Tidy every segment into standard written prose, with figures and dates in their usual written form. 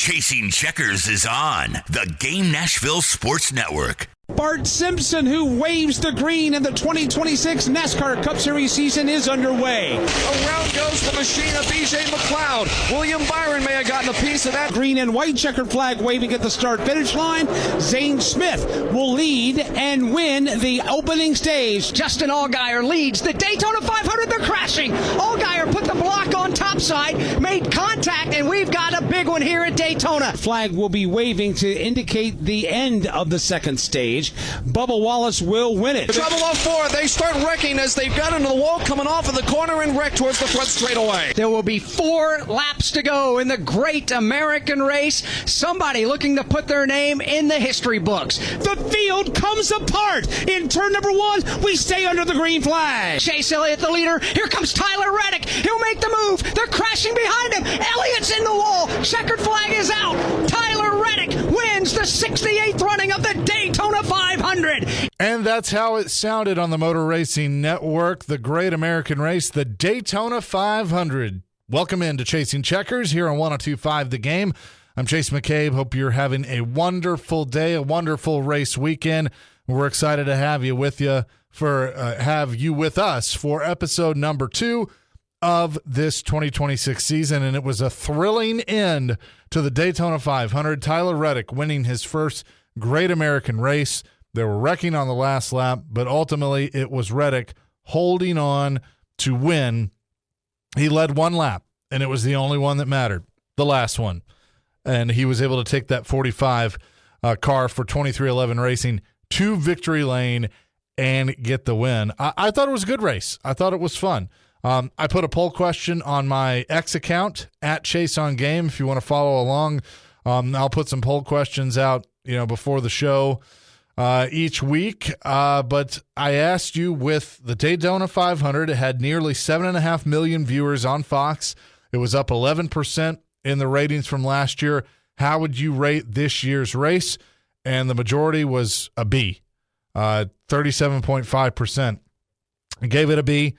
Chasing Checkers is on the Game Nashville Sports Network. Bart Simpson, who waves the green in the 2026 NASCAR Cup Series season, is underway. Around goes the machine of B.J. McLeod. William Byron may have gotten a piece of that. Green and white checkered flag waving at the start-finish line. Zane Smith will lead and win the opening stage. Justin Allgaier leads the Daytona 500. They're crashing. Allgaier put the block on topside, made contact, and we've got a big one here at Daytona. Flag will be waving to indicate the end of the second stage. Bubba Wallace will win it. Trouble on four. They start wrecking as they've got into the wall, coming off of the corner and wreck towards the front straightaway. There will be 4 laps to go in the great American race. Somebody looking to put their name in the history books. The field comes apart. In turn number 1, we stay under the green flag. Chase Elliott, the leader. Here comes Tyler Reddick. He'll make the move. They're crashing behind him. Elliott's in the wall. Checkered flag is out. Tyler Reddick wins the 68th running of the Daytona 500. And that's how it sounded on the Motor Racing Network, the great American race, the Daytona 500. Welcome into Chasing Checkers here on 102.5 The Game. I'm Chase McCabe. Hope you're having a wonderful day, a wonderful race weekend. We're excited to have you with us for episode number 2 of this 2026 season, and it was a thrilling end to the Daytona 500. Tyler Reddick winning his first great American race. They were wrecking on the last lap, but ultimately it was Reddick holding on to win. He led 1 lap, and it was the only one that mattered, the last one. And he was able to take that 45 car for 2311 Racing to victory lane and get the win. I thought it was a good race. I thought it was fun. I put a poll question on my X account, @ChaseOnGame, if you want to follow along. I'll put some poll questions out before the show each week. But I asked you, with the Daytona 500, it had nearly 7.5 million viewers on Fox. It was up 11% in the ratings from last year. How would you rate this year's race? And the majority was a B. 37.5% gave it a B.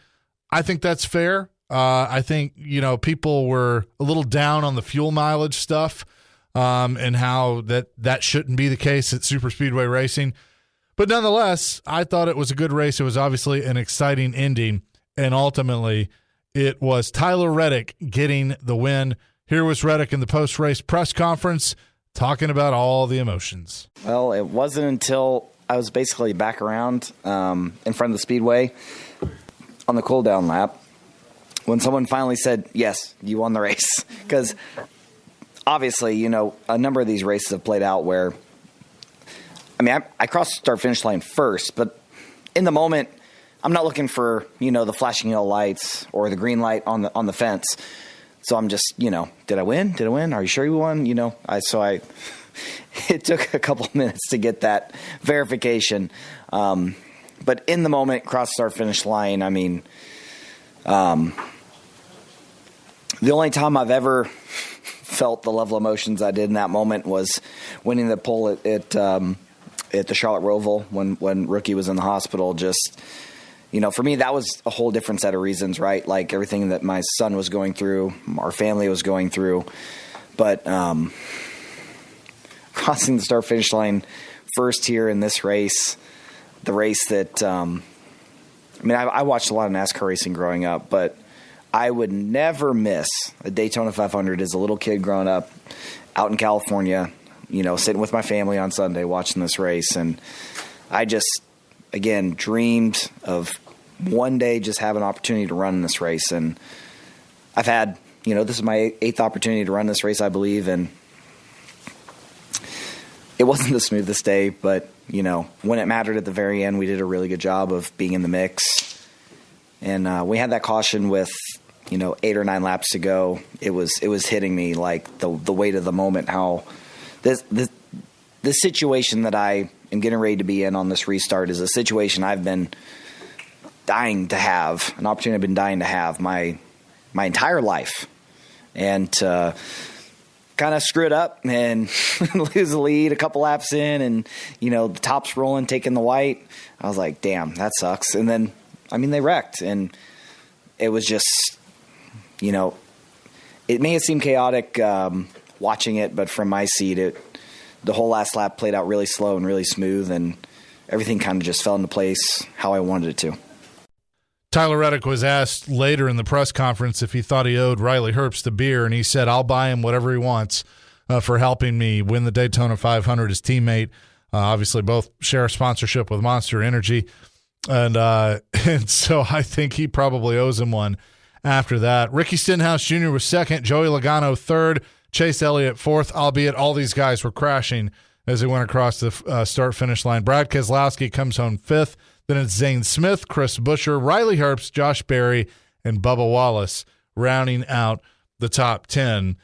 I think that's fair. I think, people were a little down on the fuel mileage stuff. And how that shouldn't be the case at super speedway racing. But nonetheless, I thought it was a good race. It was obviously an exciting ending, and ultimately it was Tyler Reddick getting the win. Here was Reddick in the post-race press conference talking about all the emotions. Well, it wasn't until I was basically back around in front of the speedway on the cool-down lap when someone finally said, yes, you won the race. Because obviously, a number of these races have played out where, I crossed the start-finish line first, but in the moment, I'm not looking for, the flashing yellow lights or the green light on the fence. So I'm just, did I win? Did I win? Are you sure you won? It took a couple minutes to get that verification. But in the moment, cross the start-finish line, the only time I've ever felt the level of emotions I did in that moment was winning the pole at the Charlotte Roval when Rookie was in the hospital. Just, for me, that was a whole different set of reasons, right? Like everything that my son was going through, our family was going through. But crossing the start-finish line first here in this race, the race that I watched a lot of NASCAR racing growing up, but I would never miss a Daytona 500 as a little kid growing up out in California, sitting with my family on Sunday watching this race. And I just, again, dreamed of one day just having an opportunity to run this race. And I've had, this is my 8th opportunity to run this race, I believe. And it wasn't the smoothest day, but, when it mattered at the very end, we did a really good job of being in the mix. And we had that caution with 8 or 9 laps to go. It was hitting me like the weight of the moment, how this situation that I am getting ready to be in on this restart is a situation I've been dying to have, an opportunity I've been dying to have my entire life. And kind of screw it up and lose the lead a couple laps in, and the top's rolling, taking the white. I was like, damn, that sucks. And then they wrecked, and it was just, it may have seemed chaotic watching it, but from my seat, the whole last lap played out really slow and really smooth, and everything kind of just fell into place how I wanted it to. Tyler Reddick was asked later in the press conference if he thought he owed Riley Herbst a beer, and he said, I'll buy him whatever he wants for helping me win the Daytona 500. His teammate, obviously both share a sponsorship with Monster Energy, and so I think he probably owes him one after that. Ricky Stenhouse Jr. was second, Joey Logano third, Chase Elliott fourth, albeit all these guys were crashing as they went across the start-finish line. Brad Keselowski comes home fifth. Then it's Zane Smith, Chris Buescher, Riley Herbst, Josh Berry, and Bubba Wallace rounding out the top 10.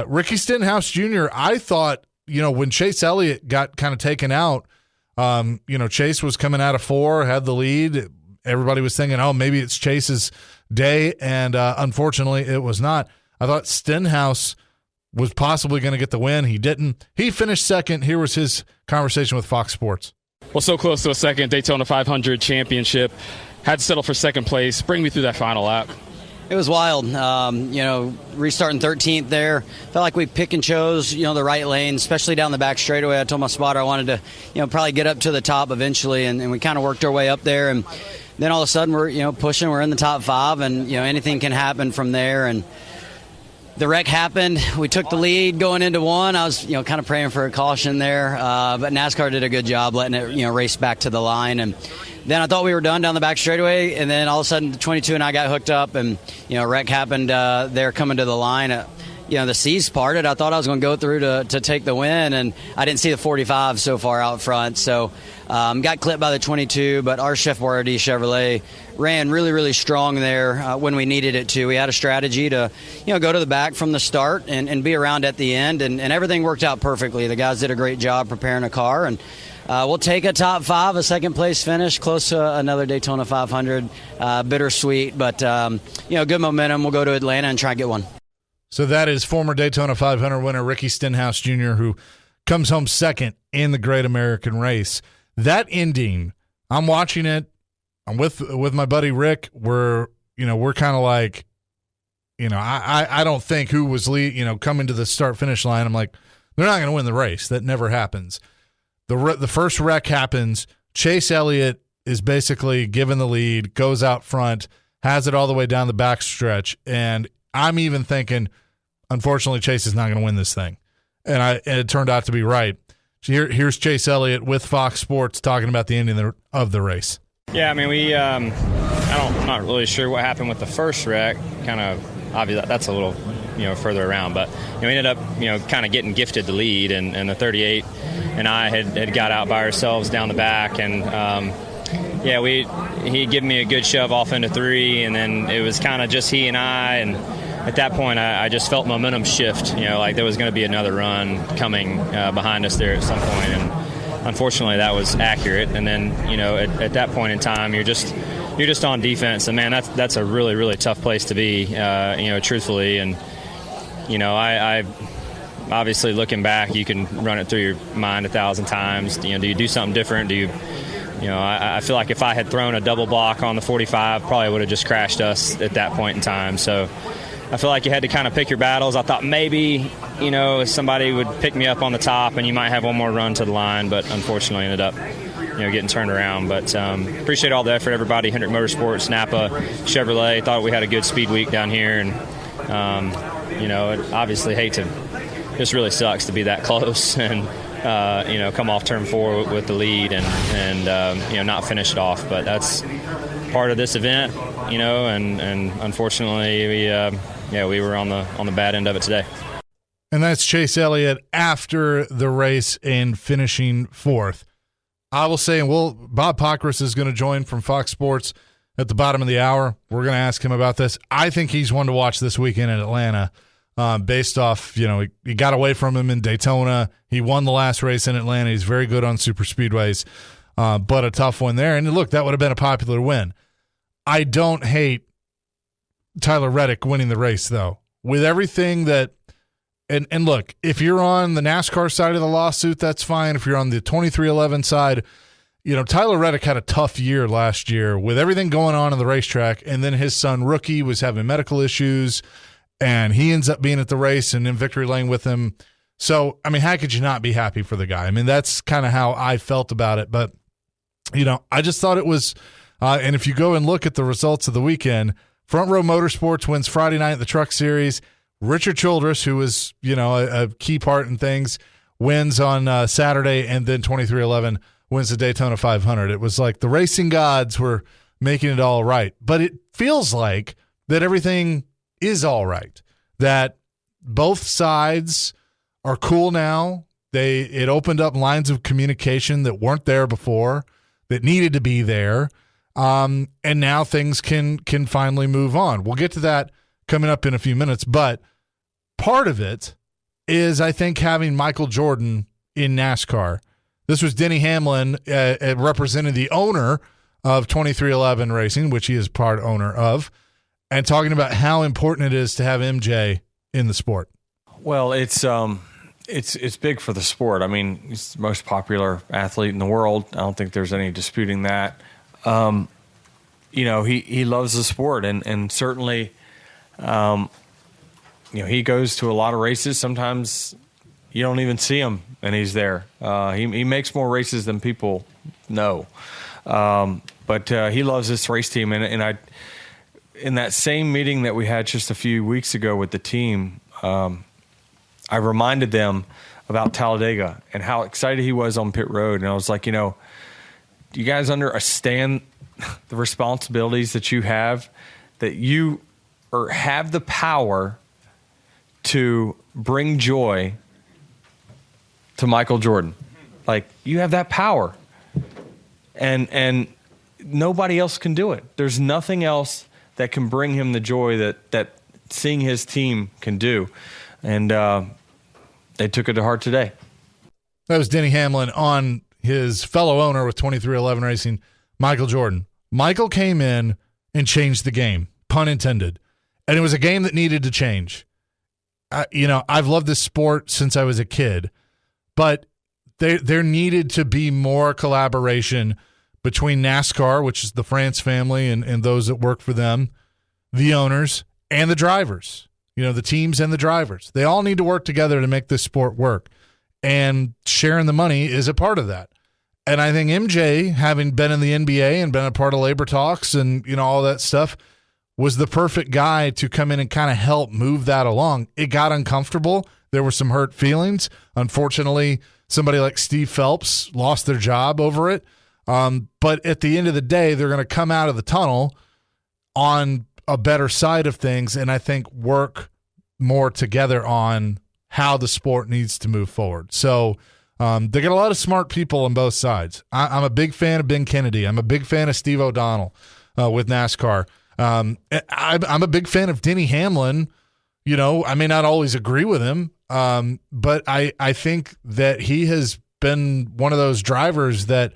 Ricky Stenhouse Jr., I thought, when Chase Elliott got kind of taken out, Chase was coming out of 4, had the lead. Everybody was thinking, maybe it's Chase's day, and unfortunately it was not. I thought Stenhouse was possibly going to get the win. He didn't. He finished second. Here was his conversation with Fox Sports. Well, so close to a second Daytona 500 championship. Had to settle for second place. Bring me through that final lap. It was wild. Restarting 13th there. Felt like we pick and chose, the right lane, especially down the back straightaway. I told my spotter I wanted to, probably get up to the top eventually, and we kind of worked our way up there. And then all of a sudden we're, pushing. We're in the top 5, and, anything can happen from there. And the wreck happened. We took the lead going into 1. I was, kind of praying for a caution there, but NASCAR did a good job letting it, race back to the line. And then I thought we were done down the back straightaway, and then all of a sudden the 22 and I got hooked up, and wreck happened there coming to the line. The seas parted. I thought I was going to go through to take the win, and I didn't see the 45 so far out front. So got clipped by the 22, but our Chef Boyardee Chevrolet ran really, really strong there when we needed it to. We had a strategy to, go to the back from the start and be around at the end, and everything worked out perfectly. The guys did a great job preparing a car, and we'll take a top 5, a second-place finish, close to another Daytona 500. Bittersweet, but, good momentum. We'll go to Atlanta and try and get one. So that is former Daytona 500 winner Ricky Stenhouse Jr., who comes home second in the Great American Race. That ending, I'm watching it. I'm with my buddy Rick. We're kind of like, I don't think who was coming to the start-finish line. I'm like, they're not going to win the race. That never happens. The first wreck happens. Chase Elliott is basically given the lead, goes out front, has it all the way down the back stretch, and I'm even thinking, unfortunately, Chase is not going to win this thing. And it turned out to be right. Here's Chase Elliott with Fox Sports talking about the ending of the race. Yeah, I mean, I'm not really sure what happened with the first wreck. Kind of obvious that's a little, further around. But we ended up, kind of getting gifted the lead, and the 38 and I had got out by ourselves down the back, and he gave me a good shove off into 3, and then it was kind of just he and I, and at that point I just felt momentum shift, like there was going to be another run coming behind us there at some point, and unfortunately that was accurate. And then at that point in time you're just on defense, and man, that's a really, really tough place to be, truthfully. And I obviously, looking back, you can run it through your mind 1,000 times. Do you do something different? I feel like if I had thrown a double block on the 45, probably would have just crashed us at that point in time. So I feel like you had to kind of pick your battles. I thought maybe, somebody would pick me up on the top and you might have one more run to the line, but unfortunately ended up, getting turned around. But appreciate all the effort, everybody. Hendrick Motorsports, Napa, Chevrolet. Thought we had a good speed week down here, and obviously hate to. Just really sucks to be that close and come off turn 4 with the lead and not finish it off. But that's part of this event, and unfortunately we were on the bad end of it today. And that's Chase Elliott after the race and finishing 4th. I will say, Bob Pockrass is going to join from Fox Sports at the bottom of the hour. We're going to ask him about this. I think he's one to watch this weekend in Atlanta. Based off, he got away from him in Daytona. He won the last race in Atlanta. He's very good on super speedways, but a tough one there. And look, that would have been a popular win. I don't hate Tyler Reddick winning the race, though. With everything that and look, if you're on the NASCAR side of the lawsuit, that's fine. If you're on the 2311 side, Tyler Reddick had a tough year last year with everything going on the racetrack, and then his son, Rookie, was having medical issues. and he ends up being at the race and in victory lane with him. So, I mean, how could you not be happy for the guy? I mean, that's kind of how I felt about it. But, I just thought it was and if you go and look at the results of the weekend, Front Row Motorsports wins Friday night at the Truck Series. Richard Childress, who was, a key part in things, wins on Saturday, and then 2311 wins the Daytona 500. It was like the racing gods were making it all right. But it feels like that everything is all right, that both sides are cool now. It opened up lines of communication that weren't there before, that needed to be there, and now things can finally move on. We'll get to that coming up in a few minutes, but part of it is, I think, having Michael Jordan in NASCAR. This was Denny Hamlin representing the owner of 2311 Racing, which he is part owner of, and talking about how important it is to have MJ in the sport. Well, it's big for the sport. I mean, he's the most popular athlete in the world. I don't think there's any disputing that. He loves the sport, and certainly, he goes to a lot of races. Sometimes you don't even see him, and he's there. He makes more races than people know. But he loves this race team, and I, in that same meeting that we had just a few weeks ago with the team, I reminded them about Talladega and how excited he was on pit road. And I was like, do you guys understand the responsibilities that you have, that you have the power to bring joy to Michael Jordan? Like, you have that power. And nobody else can do it. There's nothing else that can bring him the joy that seeing his team can do. And they took it to heart today. That was Denny Hamlin on his fellow owner with 2311 Racing, Michael Jordan. Michael came in and changed the game, pun intended. And it was a game that needed to change. I've loved this sport since I was a kid, but there needed to be more collaboration between NASCAR, which is the France family and those that work for them, the owners, and the drivers. The teams and the drivers. They all need to work together to make this sport work. And sharing the money is a part of that. And I think MJ, having been in the NBA and been a part of labor talks and, all that stuff, was the perfect guy to come in and kind of help move that along. It got uncomfortable. There were some hurt feelings. Unfortunately, somebody like Steve Phelps lost their job over it. But at the end of the day, they're going to come out of the tunnel on a better side of things, and I think work more together on how the sport needs to move forward. So they got a lot of smart people on both sides. I'm a big fan of Ben Kennedy. I'm a big fan of Steve O'Donnell with NASCAR. I'm a big fan of Denny Hamlin. I may not always agree with him, but I think that he has been one of those drivers that,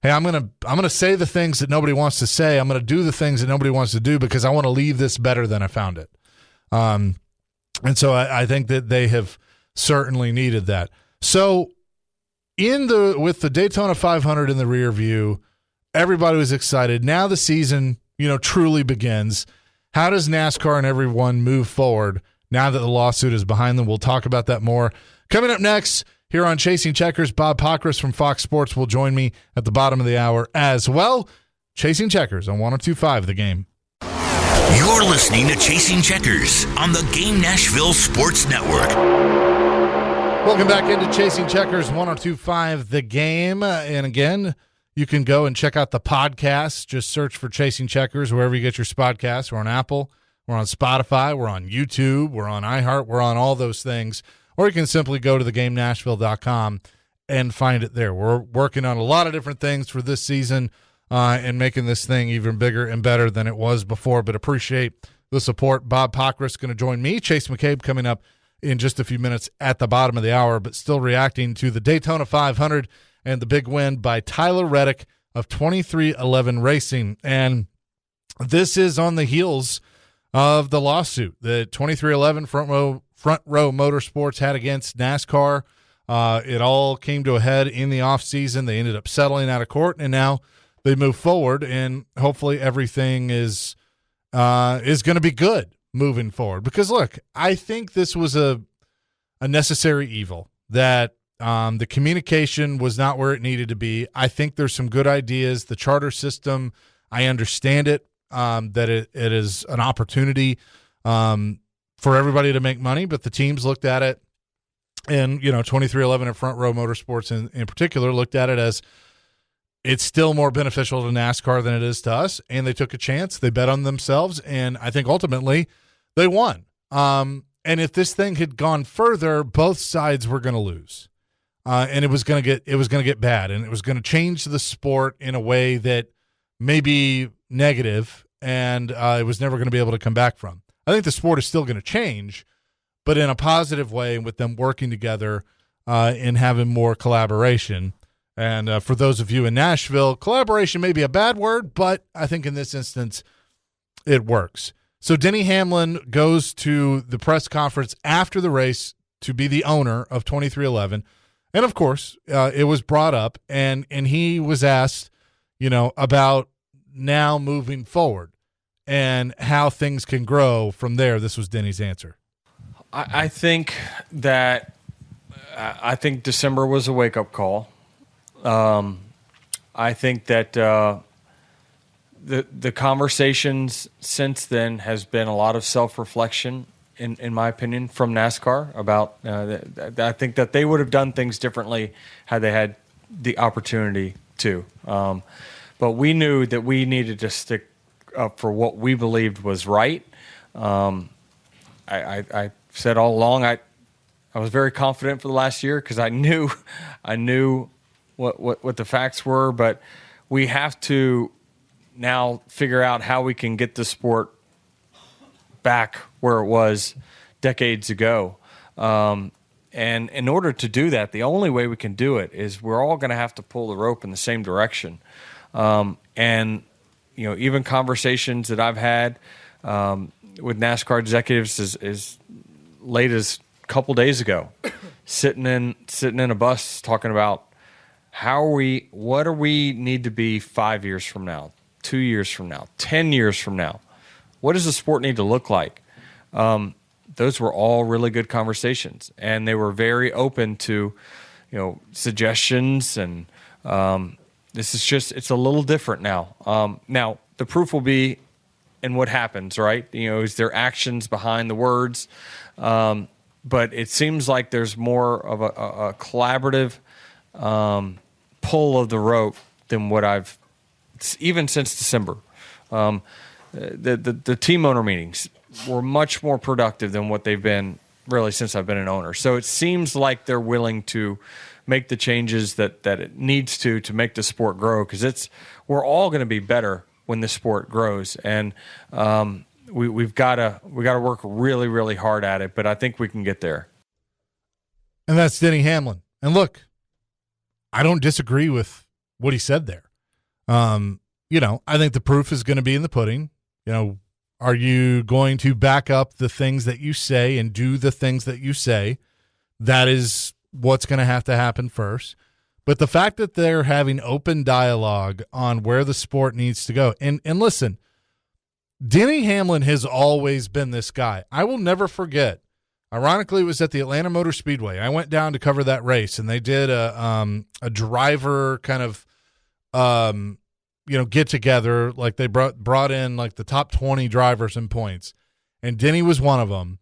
hey, I'm gonna say the things that nobody wants to say. I'm gonna do the things that nobody wants to do because I want to leave this better than I found it. And so I think that they have certainly needed that. So with the Daytona 500 in the rear view, everybody was excited. Now the season, truly begins. How does NASCAR and everyone move forward now that the lawsuit is behind them? We'll talk about that more. Coming up next, here on Chasing Checkers, Bob Pockrass from Fox Sports will join me at the bottom of the hour as well. Chasing Checkers on 102.5 The Game. You're listening to Chasing Checkers on the Game Nashville Sports Network. Welcome back into Chasing Checkers, 102.5 The Game. And again, you can go and check out the podcast. Just search for Chasing Checkers wherever you get your podcasts. We're on Apple, we're on Spotify, we're on YouTube, we're on iHeart, we're on all those things. Or you can simply go to thegamenashville.com and find it there. We're working on a lot of different things for this season and making this thing even bigger and better than it was before, but appreciate the support. Bob Pockrass going to join me. Chase McCabe coming up in just a few minutes at the bottom of the hour, but still reacting to the Daytona 500 and the big win by Tyler Reddick of 2311 Racing. And this is on the heels of the lawsuit that 2311 Front Row Motorsports had against NASCAR. It all came to a head in the offseason. They ended up settling out of court, and now they move forward, and hopefully everything is going to be good moving forward. Because, look, I think this was a necessary evil, that the communication was not where it needed to be. I think there's some good ideas. The charter system, I understand it, that it is an opportunity for everybody to make money, but the teams looked at it, and 2311 and Front Row Motorsports in particular looked at it as it's still more beneficial to NASCAR than it is to us, and they took a chance. They bet on themselves, and I think ultimately they won. And if this thing had gone further, both sides were going to lose, and it was going to get bad, and it was going to change the sport in a way that may be negative, and it was never going to be able to come back from. I think the sport is still going to change, but in a positive way, with them working together and having more collaboration. And for those of you in Nashville, collaboration may be a bad word, but I think in this instance it works. So Denny Hamlin goes to the press conference after the race to be the owner of 2311. And, of course, it was brought up, and he was asked, about now moving forward and how things can grow from there. This was Denny's answer. I think December was a wake-up call. I think that the conversations since then has been a lot of self-reflection, in my opinion, from NASCAR about I think that they would have done things differently had they had the opportunity to. But we knew that we needed to stick up for what we believed was right. I said all along I was very confident for the last year because I knew what the facts were, but we have to now figure out how we can get the sport back where it was decades ago. And in order to do that, the only way we can do it is we're all going to have to pull the rope in the same direction. And even conversations that I've had with NASCAR executives as late as a couple days ago, sitting in a bus talking about what do we need to be 5 years from now, 2 years from now, 10 years from now? What does the sport need to look like? Those were all really good conversations, and they were very open to, suggestions. And it's a little different now. Now the proof will be in what happens, right? Is there actions behind the words? But it seems like there's more of a collaborative pull of the rope than what I've even since December. The team owner meetings were much more productive than what they've been really since I've been an owner. So it seems like they're willing to make the changes that it needs to make the sport grow, because we're all going to be better when the sport grows, and we've got to work really, really hard at it. But I think we can get there. And that's Denny Hamlin. And look, I don't disagree with what he said there. I think the proof is going to be in the pudding. Are you going to back up the things that you say and do the things that you say? That is what's going to happen first. But the fact that they're having open dialogue on where the sport needs to go. And listen, Denny Hamlin has always been this guy. I will never forget. Ironically, it was at the Atlanta Motor Speedway. I went down to cover that race, and they did a driver kind of get together. Like they brought in like the top 20 drivers in points, and Denny was one of them.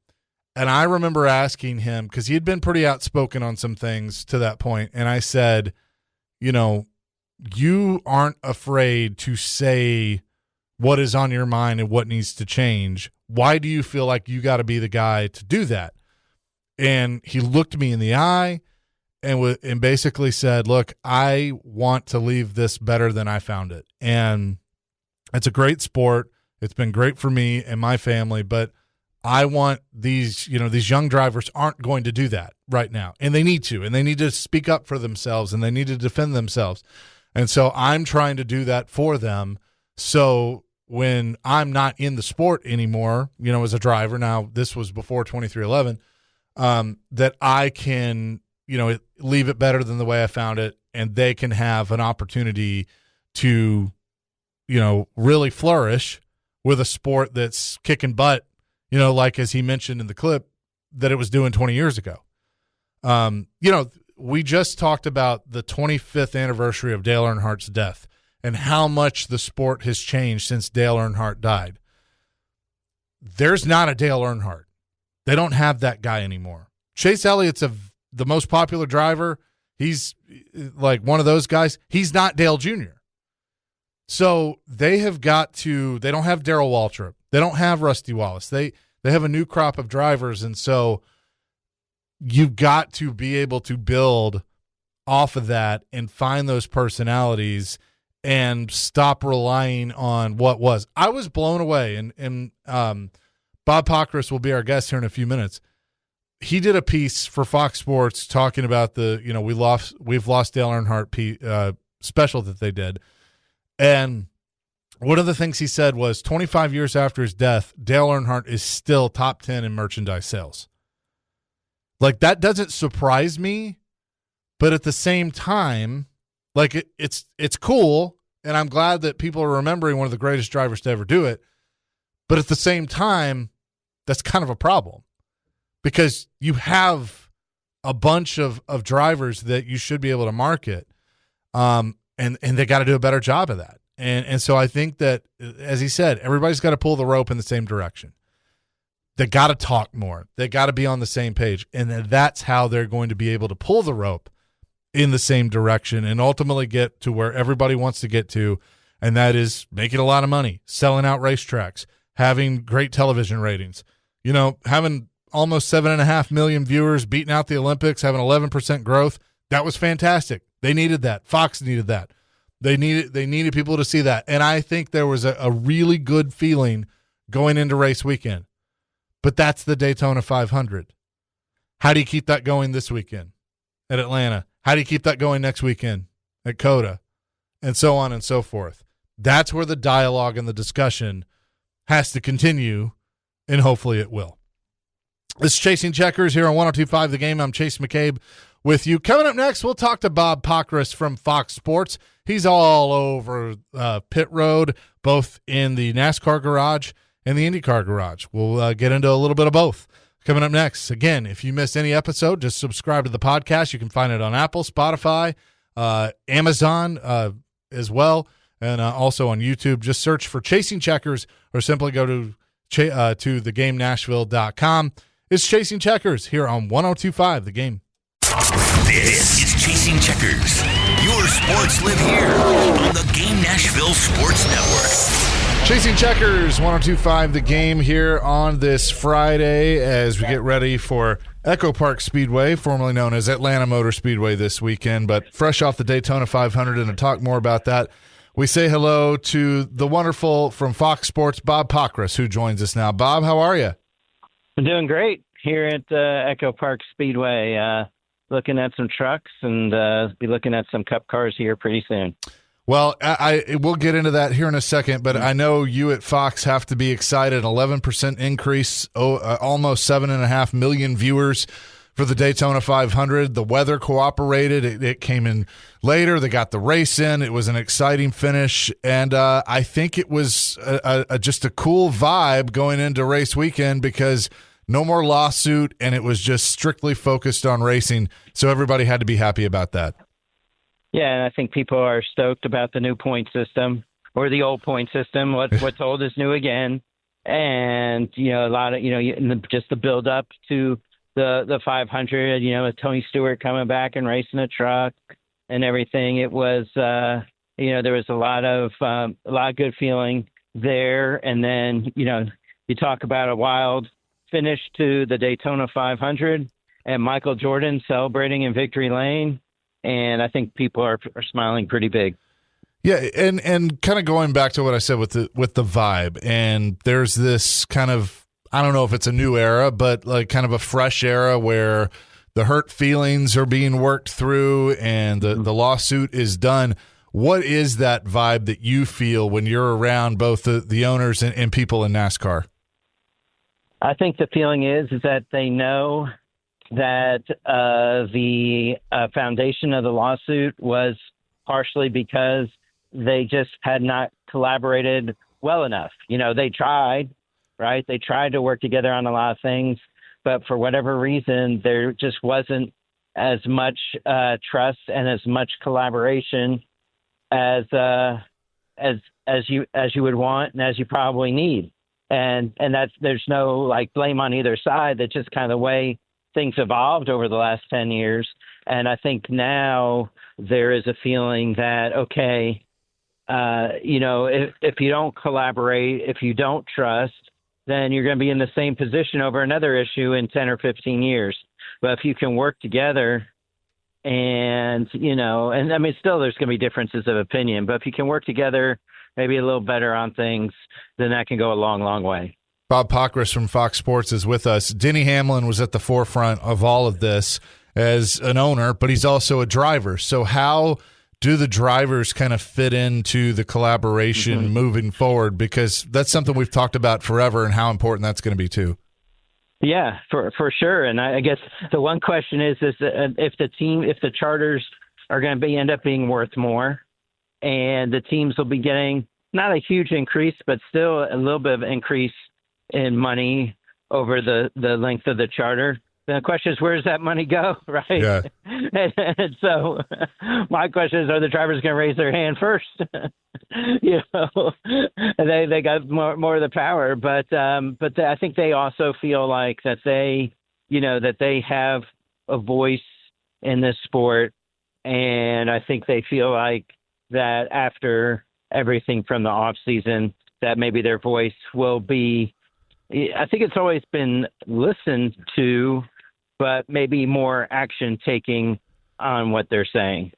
And I remember asking him, because he had been pretty outspoken on some things to that point, and I said, you aren't afraid to say what is on your mind and what needs to change. Why do you feel like you got to be the guy to do that? And he looked me in the eye and basically said, look, I want to leave this better than I found it. And it's a great sport. It's been great for me and my family, but I want these young drivers aren't going to do that right now. And they need to speak up for themselves, and they need to defend themselves. And so I'm trying to do that for them. So when I'm not in the sport anymore, as a driver, now this was before 2311, that I can, leave it better than the way I found it, and they can have an opportunity to, really flourish with a sport that's kicking butt like as he mentioned in the clip, that it was doing 20 years ago. We just talked about the 25th anniversary of Dale Earnhardt's death and how much the sport has changed since Dale Earnhardt died. There's not a Dale Earnhardt. They don't have that guy anymore. Chase Elliott's the most popular driver. He's like one of those guys. He's not Dale Jr. So they have got to – they don't have Darrell Waltrip. They don't have Rusty Wallace. They have a new crop of drivers, and so you've got to be able to build off of that and find those personalities and stop relying on what was. I was blown away, and Bob Pockrass will be our guest here in a few minutes. He did a piece for Fox Sports talking about the we've lost Dale Earnhardt special that they did, and one of the things he said was 25 years after his death, Dale Earnhardt is still top 10 in merchandise sales. Like, that doesn't surprise me, but at the same time, like, it's cool, and I'm glad that people are remembering one of the greatest drivers to ever do it. But at the same time, that's kind of a problem because you have a bunch of drivers that you should be able to market, and they got to do a better job of that. And so I think that, as he said, everybody's got to pull the rope in the same direction. They got to talk more. They got to be on the same page. And that's how they're going to be able to pull the rope in the same direction and ultimately get to where everybody wants to get to, and that is making a lot of money, selling out racetracks, having great television ratings, having almost 7.5 million viewers, beating out the Olympics, having 11% growth. That was fantastic. They needed that. Fox needed that. They needed people to see that. And I think there was a really good feeling going into race weekend. But that's the Daytona 500. How do you keep that going this weekend at Atlanta? How do you keep that going next weekend at COTA? And so on and so forth. That's where the dialogue and the discussion has to continue, and hopefully it will. This is Chasing Checkers here on 102.5 The Game. I'm Chase McCabe with you. Coming up next, we'll talk to Bob Pockrass from Fox Sports. He's all over pit road, both in the NASCAR garage and the IndyCar garage. We'll get into a little bit of both. Coming up next, again, if you missed any episode, just subscribe to the podcast. You can find it on Apple, Spotify, Amazon as well, and also on YouTube. Just search for Chasing Checkers or simply go to thegamenashville.com. It's Chasing Checkers here on 102.5 The Game. This is Chasing Checkers. Your sports live here on the Game Nashville Sports Network. Chasing Checkers, 102.5 The Game here on this Friday as we get ready for Echo Park Speedway, formerly known as Atlanta Motor Speedway this weekend, but fresh off the Daytona 500. And to talk more about that, we say hello to the wonderful from Fox Sports, Bob Pockrass, who joins us now. Bob, how are you? I'm doing great here at Echo Park Speedway, looking at some trucks and be looking at some Cup cars here pretty soon. Well, we'll get into that here in a second, but I know you at Fox have to be excited. 11% increase, almost 7.5 million viewers for the Daytona 500. The weather cooperated. It came in later. They got the race in. It was an exciting finish, and I think it was just a cool vibe going into race weekend because no more lawsuit, and it was just strictly focused on racing, so everybody had to be happy about that. Yeah, and I think people are stoked about the new point system or the old point system. What's old is new again, and a lot of just the build up to the 500. With Tony Stewart coming back and racing a truck and everything, it was there was a lot of good feeling there. And then you talk about a wild finish to the Daytona 500 and Michael Jordan celebrating in Victory Lane. And I think people are smiling pretty big. Yeah, and kind of going back to what I said with the vibe, and there's this kind of, I don't know if it's a new era, but like kind of a fresh era where the hurt feelings are being worked through and the lawsuit is done. What is that vibe that you feel when you're around both the owners and people in NASCAR? I think the feeling is that they know that the foundation of the lawsuit was partially because they just had not collaborated well enough. They tried, right? They tried to work together on a lot of things, but for whatever reason, there just wasn't as much trust and as much collaboration as you would want and as you probably need. And that's, there's no like blame on either side. That's just kind of the way things evolved over the last 10 years. And I think now there is a feeling that, okay, if you don't collaborate, if you don't trust, then you're going to be in the same position over another issue in 10 or 15 years. But if you can work together and, and I mean, still there's going to be differences of opinion, but if you can work together, maybe a little better on things, then that can go a long, long way. Bob Pockrass from Fox Sports is with us. Denny Hamlin was at the forefront of all of this as an owner, but he's also a driver. So how do the drivers kind of fit into the collaboration moving forward? Because that's something we've talked about forever and how important that's going to be too. Yeah, for sure. And I guess the one question is if the charters are going to end up being worth more, and the teams will be getting not a huge increase, but still a little bit of increase in money over the length of the charter. Then the question is, where does that money go, right? Yeah. And so my question is, are the drivers going to raise their hand first? They got more of the power, but I think they also feel like that they have a voice in this sport, and I think they feel like that after everything from the off season, that maybe their voice will be. I think it's always been listened to, but maybe more action taking on what they're saying.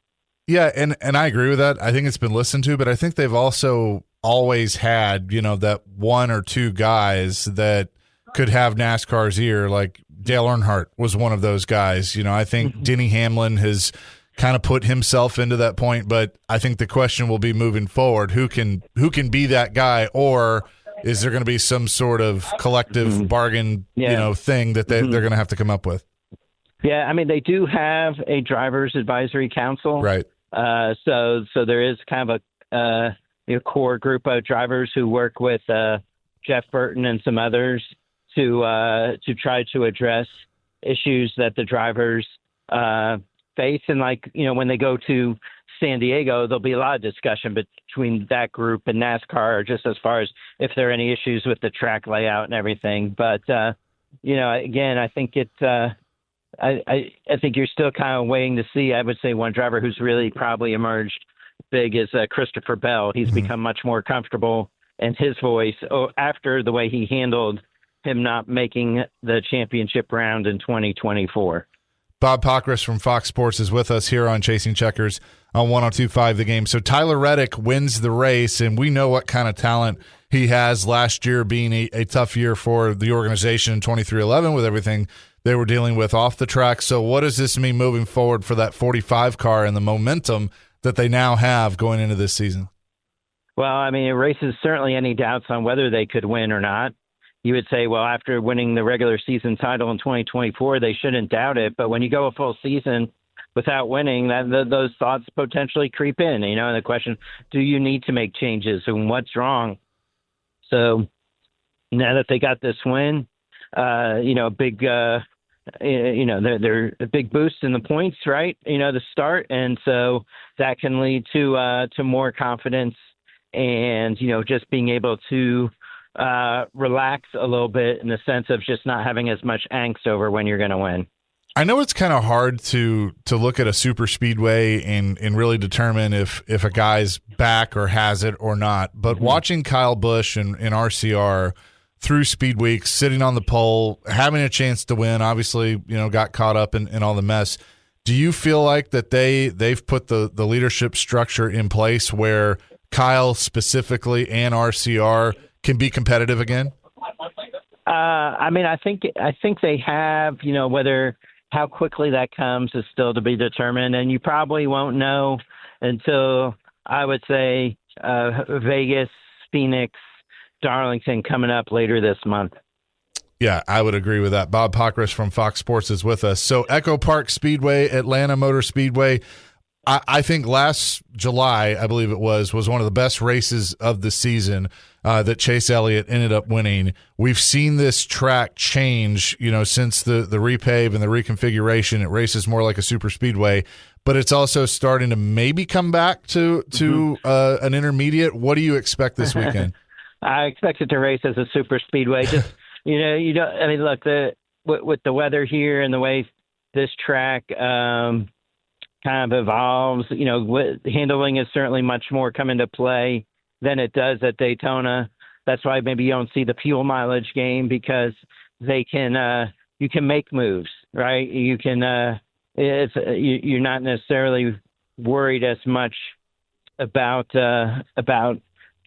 Yeah, and I agree with that. I think it's been listened to, but I think they've also always had, that one or two guys that could have NASCAR's ear, like Dale Earnhardt was one of those guys. I think Denny Hamlin has kind of put himself into that point, but I think the question will be moving forward, who can be that guy, or is there going to be some sort of collective bargain, thing that they're going to have to come up with? Yeah, I mean, they do have a driver's advisory council. Right. So there is kind of a core group of drivers who work with Jeff Burton and some others to try to address issues that the drivers face. And when they go to San Diego, there'll be a lot of discussion between that group and NASCAR, just as far as if there are any issues with the track layout and everything. But, again, I think I think you're still kind of waiting to see. I would say one driver who's really probably emerged big is Christopher Bell. He's become much more comfortable in his voice after the way he handled him not making the championship round in 2024. Bob Pockrass from Fox Sports is with us here on Chasing Checkers on 102.5 The Game. So Tyler Reddick wins the race, and we know what kind of talent he has, last year being a tough year for the organization in 23-11 with everything they were dealing with off the track. So what does this mean moving forward for that 45 car and the momentum that they now have going into this season? Well, I mean, it raises certainly any doubts on whether they could win or not. You would say, well, after winning the regular season title in 2024, they shouldn't doubt it. But when you go a full season without winning, those thoughts potentially creep in, and the question, do you need to make changes and what's wrong? So now that they got this win, big, they're a big boost in the points, right? To start. And so that can lead to more confidence and, just being able to relax a little bit in the sense of just not having as much angst over when you're going to win. I know it's kind of hard to look at a super speedway and really determine if a guy's back or has it or not. But watching Kyle Busch and RCR through Speed Week, sitting on the pole, having a chance to win, obviously, got caught up in all the mess. Do you feel like that they've put the leadership structure in place where Kyle specifically and RCR can be competitive again? I mean, I think they have, whether how quickly that comes is still to be determined. And you probably won't know until, I would say, Vegas, Phoenix, Darlington coming up later this month. Yeah, I would agree with that. Bob Pockrass from Fox Sports is with us. So Echo Park Speedway, Atlanta Motor Speedway, I think last July, I believe it was one of the best races of the season that Chase Elliott ended up winning. We've seen this track change, since the repave and the reconfiguration. It races more like a super speedway, but it's also starting to maybe come back to an intermediate. What do you expect this weekend? I expect it to race as a super speedway. Just you don't. I mean, look, with the weather here and the way this track kind of evolves, handling is certainly much more come into play than it does at Daytona. That's why maybe you don't see the fuel mileage game, because you can make moves, right? You can you're not necessarily worried as much about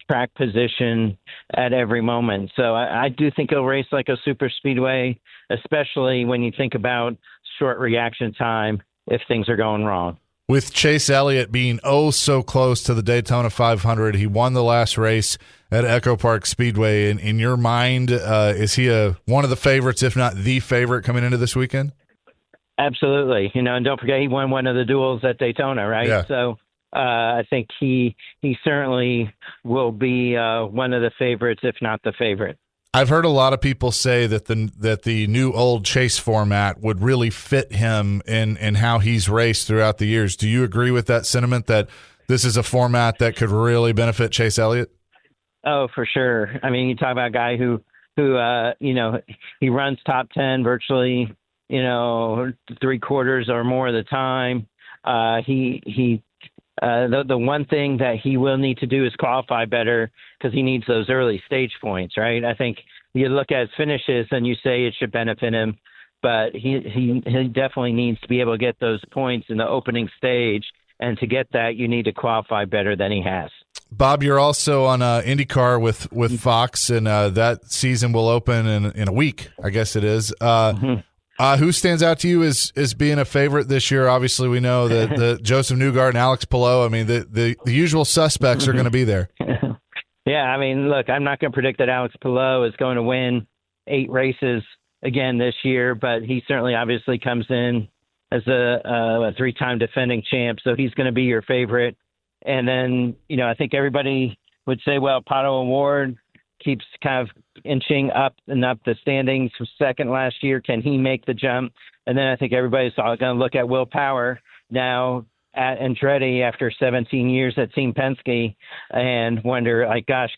track position at every moment. So I do think it'll race like a super speedway, especially when you think about short reaction time if things are going wrong. With Chase Elliott being so close to the Daytona 500, he won the last race at Echo Park Speedway. In your mind, is he one of the favorites, if not the favorite, coming into this weekend? Absolutely. And don't forget, he won one of the duels at Daytona, right? Yeah. So I think he certainly will be one of the favorites, if not the favorite. I've heard a lot of people say that the new old Chase format would really fit him in how he's raced throughout the years. Do you agree with that sentiment, that this is a format that could really benefit Chase Elliott? Oh, for sure. I mean, you talk about a guy who he runs top 10 virtually, 3/4 or more of the time. The one thing that he will need to do is qualify better, because he needs those early stage points, right? I think you look at his finishes and you say it should benefit him, but he definitely needs to be able to get those points in the opening stage, and to get that, you need to qualify better than he has. Bob, you're also on IndyCar with Fox, and that season will open in a week, I guess it is. Who stands out to you as being a favorite this year? Obviously, we know that the Joseph Newgard and Alex Palou. I mean, the usual suspects are going to be there. Yeah, I mean, look, I'm not going to predict that Alex Palou is going to win 8 races again this year, but he certainly obviously comes in as a 3-time defending champ, so he's going to be your favorite. And then, I think everybody would say, well, Pato O'Ward keeps kind of inching up and up the standings from second last year. Can he make the jump? And then I think everybody's going to look at Will Power now at Andretti after 17 years at Team Penske and wonder, like, gosh,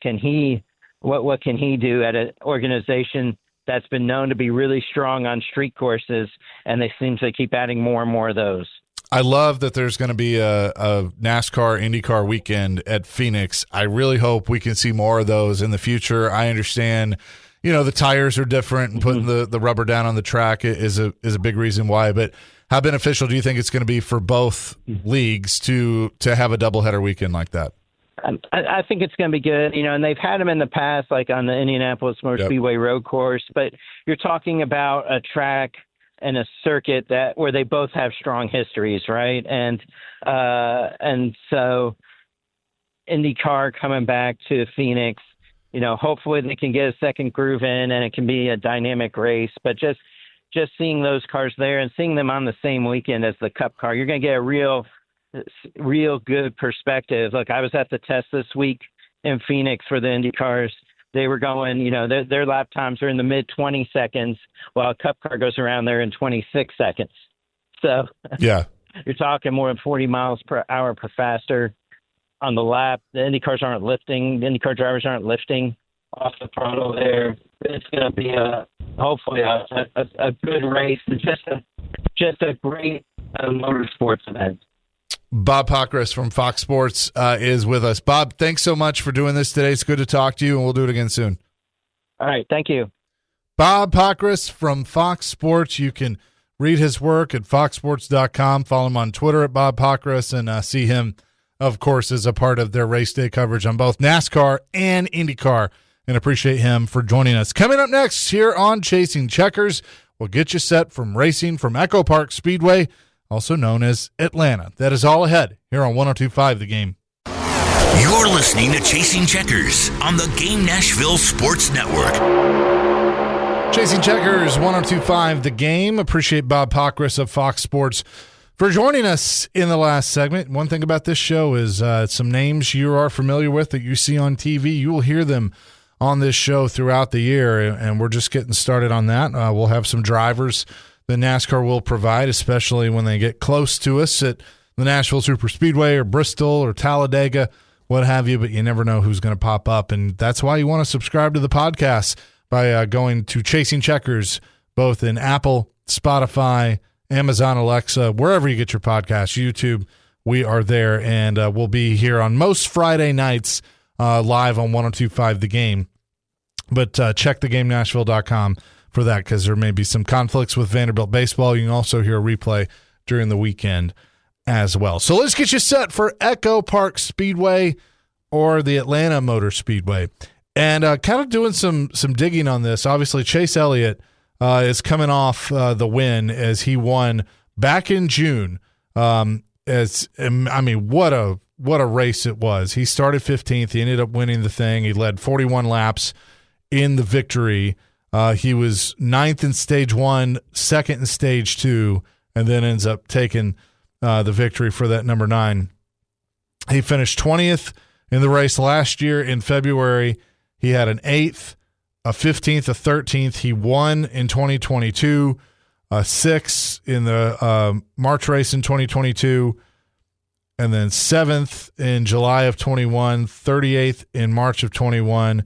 what can he do at an organization that's been known to be really strong on street courses, and they seem to keep adding more and more of those. I love that there's going to be a NASCAR IndyCar weekend at Phoenix. I really hope we can see more of those in the future. I understand, the tires are different, and putting the rubber down on the track is a big reason why. But how beneficial do you think it's going to be for both leagues to have a doubleheader weekend like that? I think it's going to be good, and they've had them in the past, like on the Indianapolis Motor Speedway road course. But you're talking about a track and a circuit where they both have strong histories, right? And so IndyCar coming back to Phoenix, hopefully they can get a second groove in and it can be a dynamic race. But just seeing those cars there and seeing them on the same weekend as the Cup car, you're going to get a real good perspective. Look, I was at the test this week in Phoenix for the Indy cars. They were going, their lap times are in the mid 20 seconds, while a Cup car goes around there in 26 seconds. So yeah, you're talking more than 40 miles per hour per faster on the lap. The Indy cars aren't lifting. The IndyCar drivers aren't lifting off the throttle there. It's going to be hopefully a good race, and just a great motorsports event. Bob Pockrass from Fox Sports is with us. Bob, thanks so much for doing this today. It's good to talk to you, and we'll do it again soon. All right, thank you. Bob Pockrass from Fox Sports. You can read his work at foxsports.com. Follow him on Twitter at Bob Pockrass, and see him, of course, as a part of their race day coverage on both NASCAR and IndyCar, and appreciate him for joining us. Coming up next here on Chasing Checkers, we'll get you set from racing from Echo Park Speedway, also known as Atlanta. That is all ahead here on 102.5 The Game. You're listening to Chasing Checkers on the Game Nashville Sports Network. Chasing Checkers, 102.5 The Game. Appreciate Bob Pockrass of Fox Sports for joining us in the last segment. One thing about this show is some names you are familiar with that you see on TV. You will hear them on this show throughout the year, and we're just getting started on that. We'll have some drivers that NASCAR will provide, especially when they get close to us at the Nashville Superspeedway or Bristol or Talladega, what have you, but you never know who's going to pop up, and that's why you want to subscribe to the podcast by going to Chasing Checkers, both in Apple, Spotify, Amazon Alexa, wherever you get your podcasts, YouTube, we are there, and we'll be here on most Friday nights live on 102.5 The Game. But check thegamenashville.com for that, because there may be some conflicts with Vanderbilt baseball. You can also hear a replay during the weekend as well. So let's get you set for Echo Park Speedway or the Atlanta Motor Speedway. And kind of doing some digging on this. Obviously, Chase Elliott is coming off the win as he won back in June. What a race it was. He started 15th. He ended up winning the thing. He led 41 laps in the victory. He was 9th in stage 1, 2nd in stage 2, and then ends up taking the victory for that number 9. He finished 20th in the race last year in February. He had an 8th, a 15th, a 13th. He won in 2022, a 6th in the March race in 2022, and then 7th in July of 21, 38th in March of 21,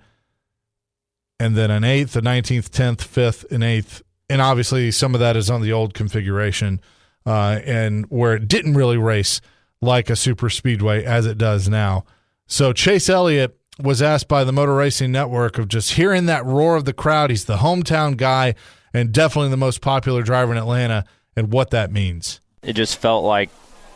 and then an 8th, a 19th, 10th, 5th, and 8th. And obviously some of that is on the old configuration and where it didn't really race like a super speedway as it does now. So Chase Elliott was asked by the Motor Racing Network of just hearing that roar of the crowd. He's the hometown guy and definitely the most popular driver in Atlanta, and what that means. It just felt like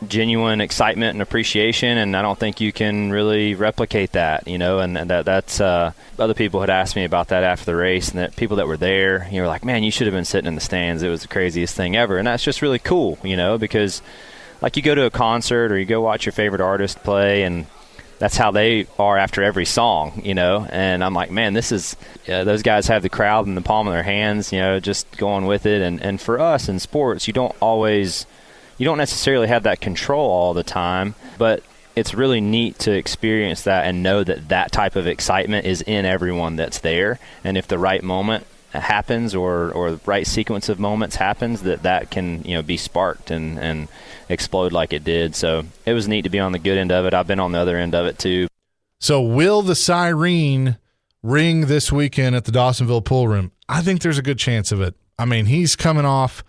genuine excitement and appreciation, and I don't think you can really replicate that, and that's other people had asked me about that after the race, and that people that were there, were like, man, you should have been sitting in the stands. It was the craziest thing ever. And that's just really cool, because like you go to a concert or you go watch your favorite artist play, and that's how they are after every song, and I'm like, man, this is those guys have the crowd in the palm of their hands, just going with it. And for us in sports, you don't necessarily have that control all the time, but it's really neat to experience that and know that that type of excitement is in everyone that's there. And if the right moment happens or the right sequence of moments happens, that can be sparked and explode like it did. So it was neat to be on the good end of it. I've been on the other end of it too. So will the siren ring this weekend at the Dawsonville Pool Room? I think there's a good chance of it. I mean, he's coming off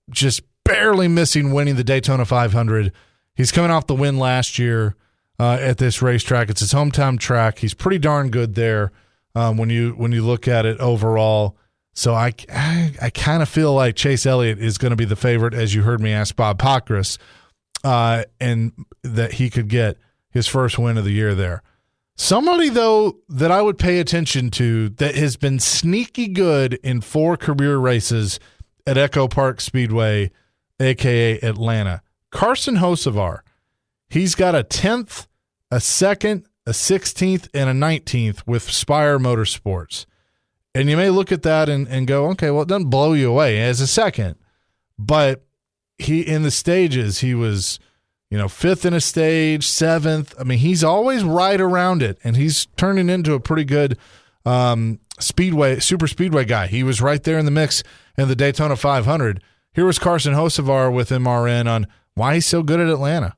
just barely missing winning the Daytona 500. He's coming off the win last year at this racetrack. It's his hometown track. He's pretty darn good there when you look at it overall. So I kind of feel like Chase Elliott is going to be the favorite, as you heard me ask Bob Pockrass, and that he could get his first win of the year there. Somebody, though, that I would pay attention to that has been sneaky good in 4 career races at Echo Park Speedway, a.k.a. Atlanta. Carson Hocevar. He's got a 10th, a 2nd, a 16th, and a 19th with Spire Motorsports. And you may look at that and go, okay, well, it doesn't blow you away as a second. But he in the stages, he was, 5th in a stage, 7th. I mean, he's always right around it, and he's turning into a pretty good super speedway guy. He was right there in the mix in the Daytona 500. Here was Carson Hocevar with MRN on why he's so good at Atlanta.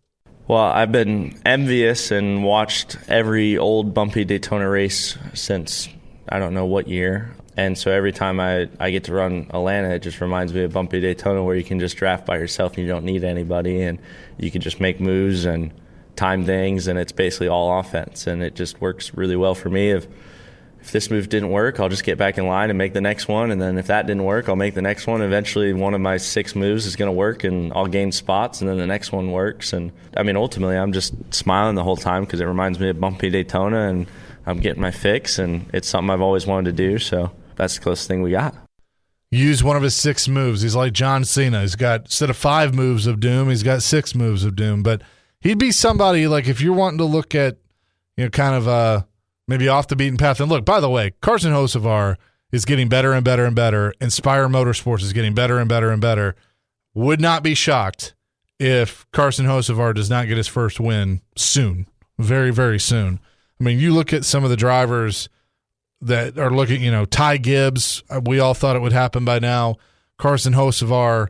Well, I've been envious and watched every old bumpy Daytona race since I don't know what year. And so every time I get to run Atlanta, it just reminds me of bumpy Daytona, where you can just draft by yourself and you don't need anybody, and you can just make moves and time things, and it's basically all offense. And it just works really well for me. If this move didn't work, I'll just get back in line and make the next one. And then if that didn't work, I'll make the next one. Eventually, one of my 6 moves is going to work, and I'll gain spots, and then the next one works. And, I mean, ultimately, I'm just smiling the whole time because it reminds me of bumpy Daytona, and I'm getting my fix, and it's something I've always wanted to do. So that's the closest thing we got. Use one of his 6 moves. He's like John Cena. He's got, instead of 5 moves of doom, he's got 6 moves of doom. But he'd be somebody, like, if you're wanting to look at, kind of maybe off the beaten path. And look, by the way, Carson Hocevar is getting better and better and better. Spire Motorsports is getting better and better and better. Would not be shocked if Carson Hocevar does not get his first win soon, very, very soon. I mean, you look at some of the drivers that are looking, Ty Gibbs, we all thought it would happen by now. Carson Hocevar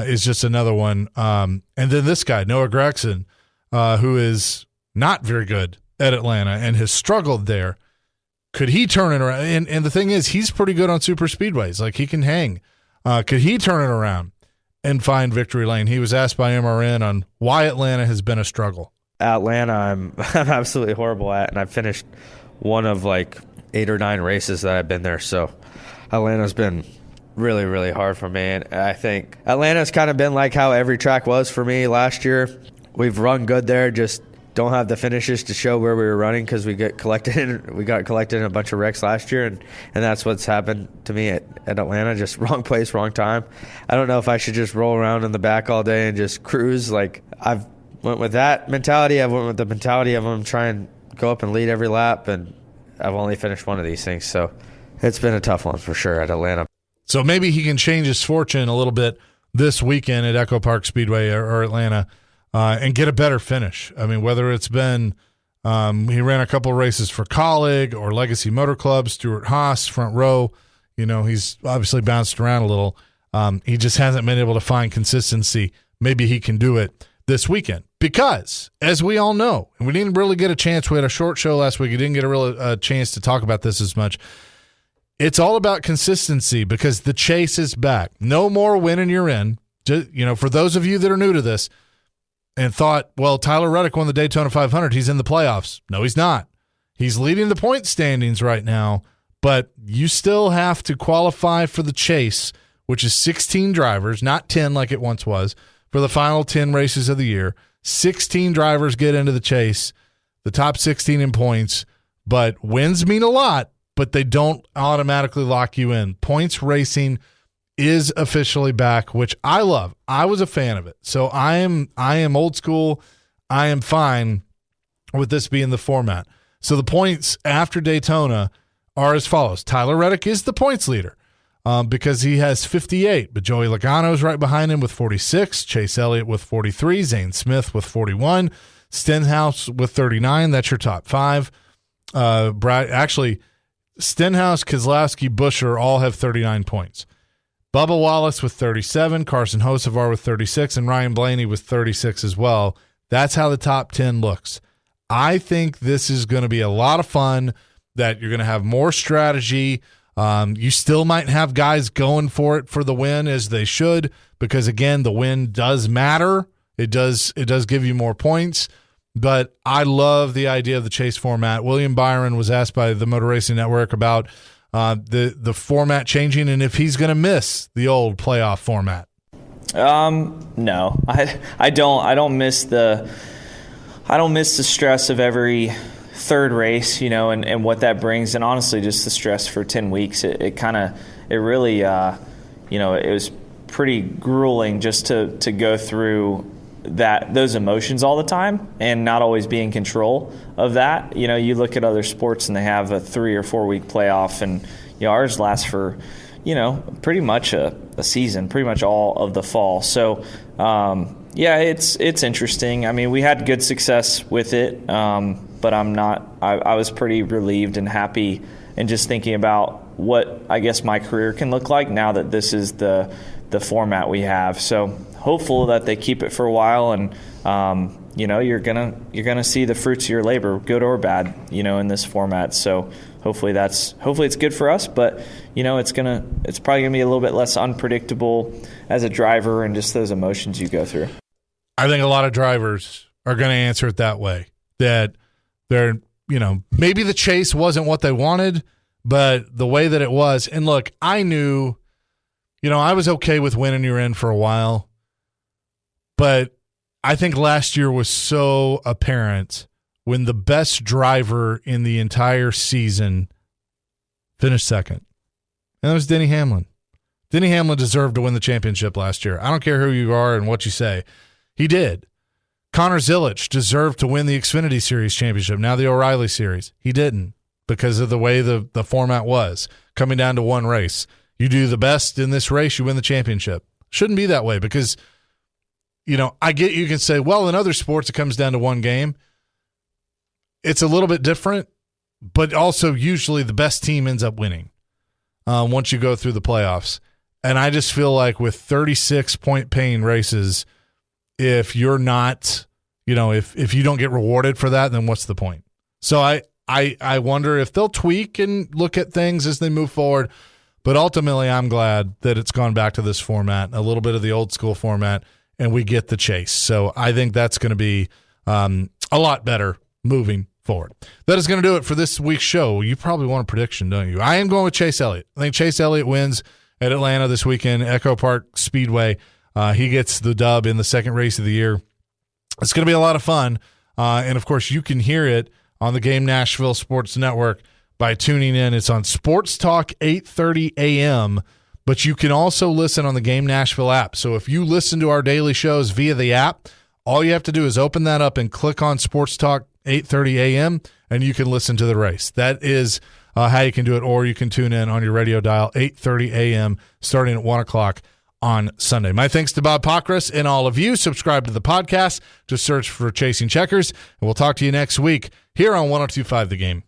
is just another one. And then this guy, Noah Gragson, who is not very good at Atlanta and has struggled there. Could he turn it around? And the thing is, he's pretty good on super speedways. Like, he can hang. Could he turn it around and find victory lane? He was asked by MRN on why Atlanta has been a struggle. Atlanta, I'm absolutely horrible at, and I've finished one of like 8 or 9 races that I've been there. So Atlanta's been really, really hard for me. And I think Atlanta's kind of been like how every track was for me last year. We've run good there, just don't have the finishes to show where we were running because we got collected in a bunch of wrecks last year, and that's what's happened to me at Atlanta. Just wrong place, wrong time. I don't know if I should just roll around in the back all day and just cruise. Like, I've went with that mentality. I went with the mentality of I'm trying to go up and lead every lap, and I've only finished one of these things. So it's been a tough one for sure at Atlanta. So maybe he can change his fortune a little bit this weekend at Echo Park Speedway or Atlanta and get a better finish. I mean, whether it's been he ran a couple races for Colleague or Legacy Motor Club, Stuart Haas, front row. He's obviously bounced around a little. He just hasn't been able to find consistency. Maybe he can do it this weekend because, as we all know, and we didn't really get a chance. We had a short show last week. We didn't get a chance to talk about this as much. It's all about consistency because the chase is back. No more winning you're in. Just, for those of you that are new to this and thought, well, Tyler Reddick won the Daytona 500. He's in the playoffs. No, he's not. He's leading the point standings right now, but you still have to qualify for the chase, which is 16 drivers, not 10 like it once was, for the final 10 races of the year. 16 drivers get into the chase, the top 16 in points, but wins mean a lot, but they don't automatically lock you in. Points racing is officially back, which I love. I was a fan of it. So I am old school. I am fine with this being the format. So the points after Daytona are as follows. Tyler Reddick is the points leader because he has 58, but Joey Logano's right behind him with 46, Chase Elliott with 43, Zane Smith with 41, Stenhouse with 39. That's your top 5. Stenhouse, Keselowski, Buescher all have 39 points. Bubba Wallace with 37, Carson Hocevar with 36, and Ryan Blaney with 36 as well. That's how the top 10 looks. I think this is going to be a lot of fun, that you're going to have more strategy. You still might have guys going for it for the win as they should because, again, the win does matter. It does give you more points. But I love the idea of the chase format. William Byron was asked by the Motor Racing Network about the format changing and if he's going to miss the old playoff format. No, I don't miss the stress of every third race, and what that brings, and honestly, just the stress for 10 weeks. It really, it was pretty grueling just to go through those emotions all the time and not always be in control of that. You look at other sports and they have a 3 or 4 week playoff, and ours lasts for pretty much a season, pretty much all of the fall. So it's interesting. I mean, we had good success with it, but I was pretty relieved and happy and just thinking about what I guess my career can look like now that this is the format we have. So hopeful that they keep it for a while, and you're gonna see the fruits of your labor, good or bad, in this format. So hopefully it's good for us, but it's probably gonna be a little bit less unpredictable as a driver and just those emotions you go through. I think a lot of drivers are going to answer it that way, that they're, maybe the chase wasn't what they wanted, but the way that it was. And look, I knew, I was okay with winning you're in for a while, but I think last year was so apparent when the best driver in the entire season finished second. And that was Denny Hamlin. Denny Hamlin deserved to win the championship last year. I don't care who you are and what you say. He did. Connor Zilic deserved to win the Xfinity Series championship, now the O'Reilly Series. He didn't because of the way the format was, coming down to one race. You do the best in this race, you win the championship. Shouldn't be that way because I get you can say, well, in other sports, it comes down to one game. It's a little bit different, but also usually the best team ends up winning once you go through the playoffs. And I just feel like with 36-point paying races, if you're not, if you don't get rewarded for that, then what's the point? So I wonder if they'll tweak and look at things as they move forward. But ultimately, I'm glad that it's gone back to this format, a little bit of the old school format, and we get the chase. So I think that's going to be a lot better moving forward. That is going to do it for this week's show. You probably want a prediction, don't you? I am going with Chase Elliott. I think Chase Elliott wins at Atlanta this weekend, Echo Park Speedway. He gets the dub in the second race of the year. It's going to be a lot of fun. And, of course, you can hear it on the Game Nashville Sports Network by tuning in. It's on Sports Talk 8:30 a.m., but you can also listen on the Game Nashville app. So if you listen to our daily shows via the app, all you have to do is open that up and click on Sports Talk 8:30 a.m., and you can listen to the race. That is how you can do it, or you can tune in on your radio dial 8:30 a.m. starting at 1 o'clock on Sunday. My thanks to Bob Pockrass and all of you. Subscribe to the podcast. Just search for Chasing Checkers, and we'll talk to you next week here on 102.5 The Game.